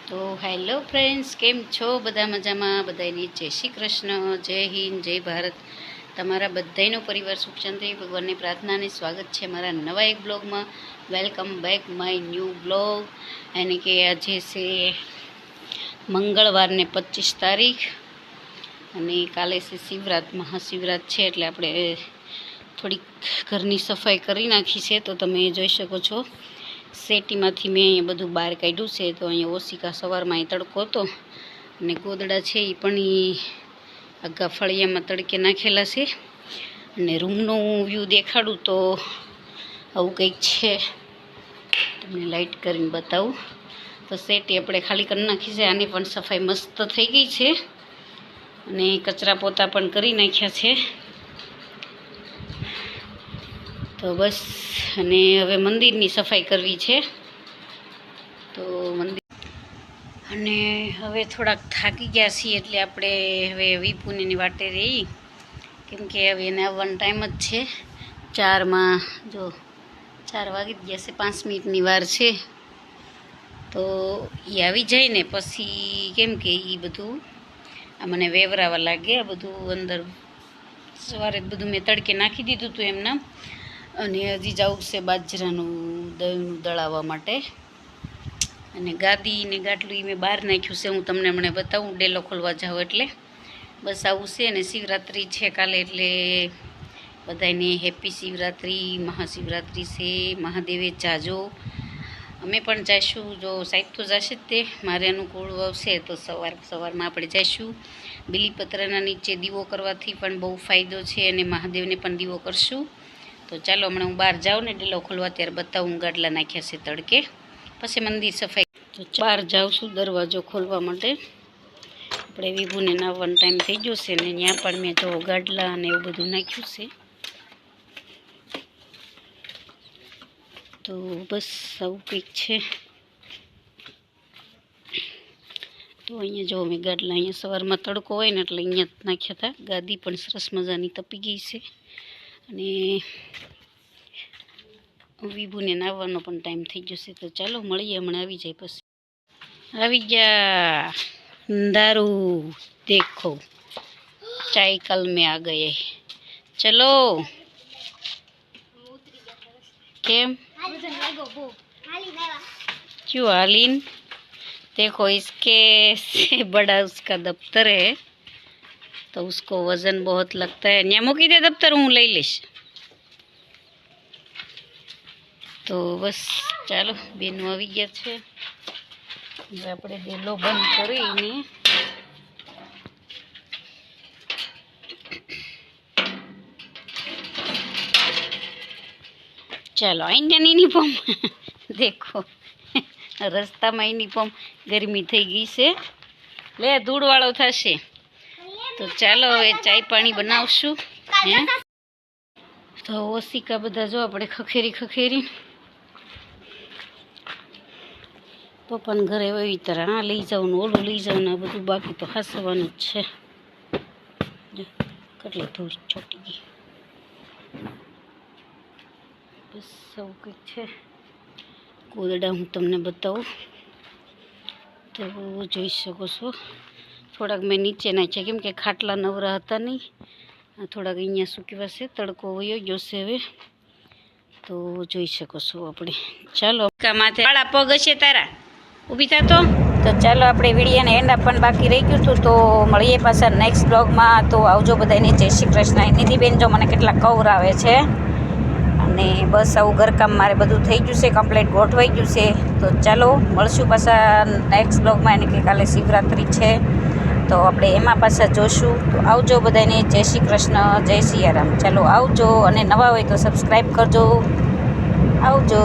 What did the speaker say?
તો hello friends, કેમ છો? બધા મજામાં? બધાને જય શ્રી કૃષ્ણ, જય હિન્દ, જય ભારત. તમારા બધાનો પરિવાર સુખ શાંતિ ભગવાનની પ્રાર્થનાને સ્વાગત છે મારા નવા એક બ્લોગમાં. Welcome back my new blog. એને કે આજે છે મંગળવારને 25 તારીખ અને કાલે છે શિવરાત, મહાશિવરાત છે, એટલે આપણે થોડીક ઘરની સફાઈ કરી નાખી છે. તો તમે જોઈ શકો છો સેટીમાંથી મેં અહીંયા બધું બહાર કાઢ્યું છે. તો અહીંયા ઓશિકા સવારમાં અહીં તડકો હતો અને ગોદડા છે એ પણ આગા ફળિયામાં તડકે નાખેલા છે. અને રૂમનું વ્યૂ દેખાડું તો આવું કંઈક છે, તમને લાઇટ કરીને બતાવું. તો સેટી આપણે ખાલી કરી નાખી છે. આની પણ સફાઈ મસ્ત થઈ ગઈ છે અને કચરા પોતા પણ કરી નાખ્યા છે. તો બસ, અને હવે મંદિરની સફાઈ કરવી છે. તો મંદિર અને હવે થોડાક થાકી ગયા છીએ એટલે આપણે હવે વિપુની વાટે રહી, કેમ કે હવે એને આવવાનો ટાઈમ જ છે. 4 જો 4 વાગી ગયા છે, 5 મિનિટની વાર છે. તો એ આવી જાય ને પછી કેમ કે એ બધું આ મને વેવરાવા લાગે. આ બધું અંદર સવારે બધું મેં તડકે નાખી દીધું હતું એમના. અને હજી જવું છે બાજરાનું દહીંનું દળાવવા માટે. અને ગાદી ને ગાટલું મેં બહાર નાખ્યું છે, હું તમને હમણાં બતાવું ડેલો ખોલવા જાઉં એટલે. બસ આવું છે. અને શિવરાત્રિ છે કાલે, એટલે બધાને હેપી શિવરાત્રિ. મહાશિવરાત્રિ છે, મહાદેવે જાજો. અમે પણ જઈશું, જો સાહેબ તો જશે જ, તે મારે અનુકૂળ આવશે તો સવારમાં આપણે જઈશું. બીલીપત્રના નીચે દીવો કરવાથી પણ બહુ ફાયદો છે અને મહાદેવને પણ દીવો કરશું. તો ચાલો હમણાં હું બહાર જાઉં ને ડેલો ખોલવા ત્યારે બતાવું. ગાડલા નાખ્યા છે તડકે, પછી મંદિર સફાઈ. તો બહાર જાઉં છું દરવાજો ખોલવા માટે. આપણે વિભુને નાવવાનો ટાઈમ થઈ ગયો છે ને ત્યાં પણ મેં જો ગાડલા અને એવું બધું નાખ્યું છે. તો બસ આવું કંઈક છે. તો અહીંયા જો મેં ગાડલા અહીંયા સવારમાં તડકો હોય ને એટલે અહીંયા નાખ્યા હતા. ગાદી પણ સરસ મજાની તપી ગઈ છે. અને વિભુને નાવવાનો પણ ટાઈમ થઈ જશે. તો ચાલો મળીએ હમણાં આવી જાય પછી. આવી ગયા દારૂ, દેખો ચાય કલ મેં આ ગયે. ચલો કેમ क्यों हालिन? देखो इसके से बड़ा उसका दफ्तर है तो उसको वजन बहुत लगता है. न्या मूकी दे दफ्तर, हूँ लई लईश. તો બસ ચાલો બેનો આવી ગયા છે. હવે આપણે ડેલો બંધ કરીને ચાલો અહીંયા યુનિફોર્મ દેખો રસ્તામાં યુનિફોર્મ ગરમી થઈ ગઈ છે, લે ધૂળવાળો થશે. તો ચાલો હવે ચાય પાણી બનાવશું. હે તો ઓશિકા બધા જો આપણે ખખેરી તો પણ ઘરે એવી તરહ આ લઈ જાઉં ને ઓલું લઈ જાઉં ને આ બધું બાકી તો હાસવાનું જ છે. કેટલી ધૂળ ચોટી ગઈ. બસ આવું કંઈક છે. ગોદડા હું તમને બતાવું તો જોઈ શકો છો. થોડાક મેં નીચે નાખ્યા કેમ કે ખાટલા નવરા હતા નહીં. આ થોડાક અહીંયા સૂકવા છે, તડકો વયો ગયો છે હવે. તો જોઈ શકો છો આપણે. ચાલો માથે વાળા પગ હશે તારા, ઊભી થતો. તો ચાલો આપણે વિડીયોને એન્ડ આપવાનું બાકી રહી ગયું હતું. તો મળીએ પાછા નેક્સ્ટ બ્લોગમાં. તો આવજો બધાને, જય શ્રી કૃષ્ણ. નિધિબેન જો મને કેટલા કવર આવે છે. અને બસ આવું ઘરકામ મારે બધું થઈ ગયું છે, કમ્પ્લીટ ગોઠવાઈ ગયું છે. તો ચાલો મળશું પાછા નેક્સ્ટ બ્લોગમાં. એને કે કાલે શિવરાત્રિ છે તો આપણે એમાં પાછા જોશું. તો આવજો બધાને, જય શ્રી કૃષ્ણ, જય સિયારામ. ચાલો આવજો, અને નવા હોય તો સબસ્ક્રાઈબ કરજો. આવજો.